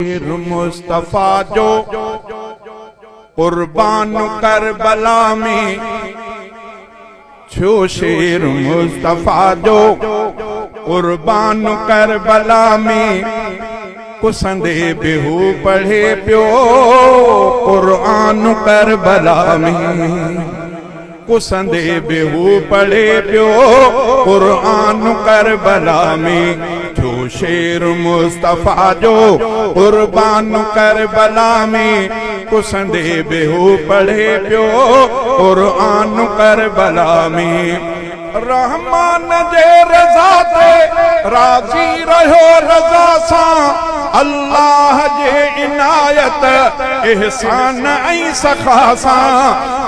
मुस्तफा जो कुर्बान करबला में छो शेर मुस्तफा जो कुर्बान करबला में कुसंदे बेहू पढ़े प्यो कुरान करबला में कुसंदे बेहू पढ़े प्यो कुरान करबला में छो शेर मुस्तफा जो कुर्बान करबला में कुसंदे बेहू पढ़े प्यो कुरान करबला में रहमान जे रज़ा ते राज़ी रहो रज़ा सा अल्लाह जे इनायत एहसान ऐं सखा सा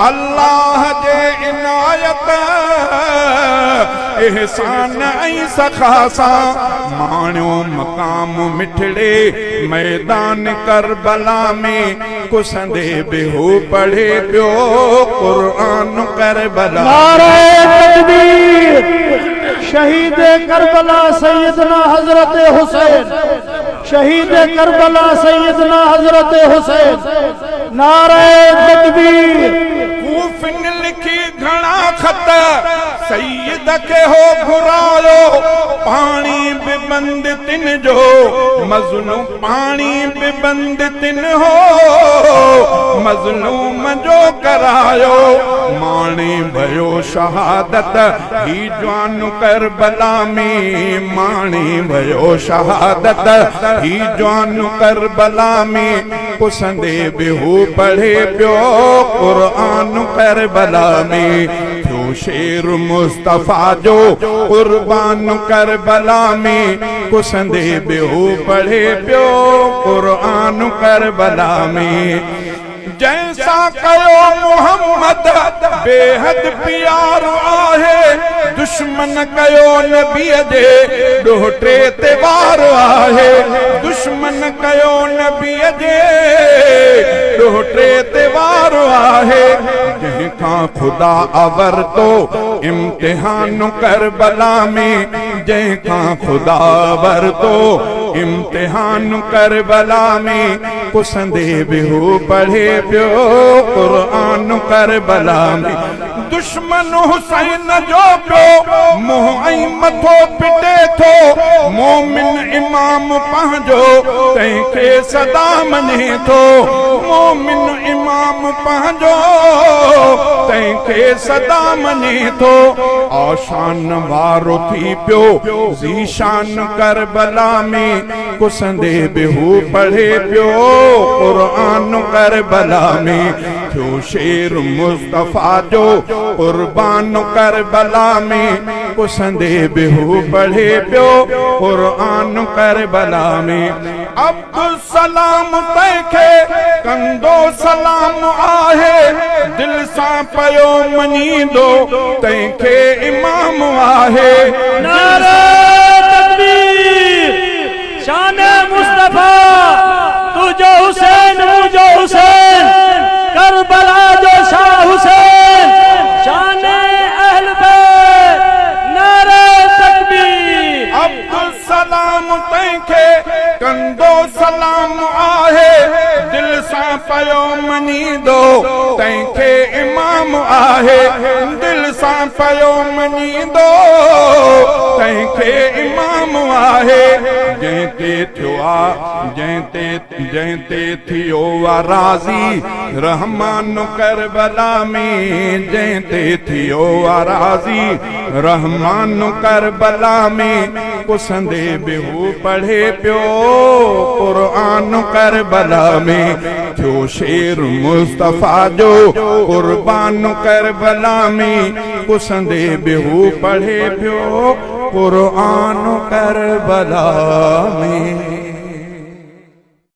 अल्लाह जे इनायत एहसान ऐं सखा सा माण्यो मकाम मिठड़े मैदान करबला में कुसंदे बेहू पढ़े पियो कुरान करबला। शहीद करबला सैयदना हजरत हुसैन शहीद करबला सैयदना हजरत हुसैन नारे तकबीर। कूफिन लिखी घणा खत सैयद के हो घुरायो पानी बिबंद तिन जो मज़लूम पानी बिबंद तिन हो मज़लूम जो करायो मानी भयो शहादत ही जवान करबला में मानी भयो शहादत ही जवान करबला में कुसंदे बेहू पढ़े प्यो कुरान करबला में शेर मुस्तफा जो कुर्बान करबला में कुसंदे बेहू पढ़े प्यो कुरान करबला में जैसा कयो मोहम्मद बेहद प्यार आहे दुश्मन कयो नबी जे डोटे ते वार आहे दुश्मन कयो नबी जे डोटे ते वार आहे जंहिंखां खुदा अवर तो इम्तिहान करबला में जंहिंखां खुदा अवर तो इम्तिहान करबला में कुसंदे बेहू पढ़े प्यो कुरान करबला में दुश्मन हुसैन जो प्यो मुंह ऐं मथो पिटे थो मोमिन इमाम पंहिंजो तंहिंखे सदा मञे थो मोमिन इमाम पंहिंजो तंहिंखे सदा मञे थो आशान वारो थी पियो ज़ीशान करबला में कुसंदे बेहू पढ़े प्यो कुरान करबला में थियो शेर मुस्तफा जो कुर्बान करबला में कुसंदे बेहू पढ़े प्यो कुरान करबला में अब्दुल सलाम तंहिंखे कंदो सलाम आहे दिल सां पयो मञींदो तंहिंखे इमाम आहे। नारे तकबीर शान मुस्तफा तुझो हुसैन मुझो हुसैन करबला जो शाह हुसैन शान अहल बैत नारे तकबीर। अब्दुल सलाम तंहिंखे कंदो सलाम आहे दिल सां पयो मञींदो तंहिंखे इमाम आहे दिल सां पयो मञींदो तंहिंखे इमाम आहे जंहिंते थियो आहे जंहिंते थियो आहे राज़ी रहमान करबला में जंहिंते थियो आहे राज़ी रहमान करबला में कुसंदे बेहू पढ़े प्यो कुरान करबला में थियो शेर मुस्तफा जो कुर्बान करबला में कुसंदे बेहू पढ़े प्यो कुरान करबला में।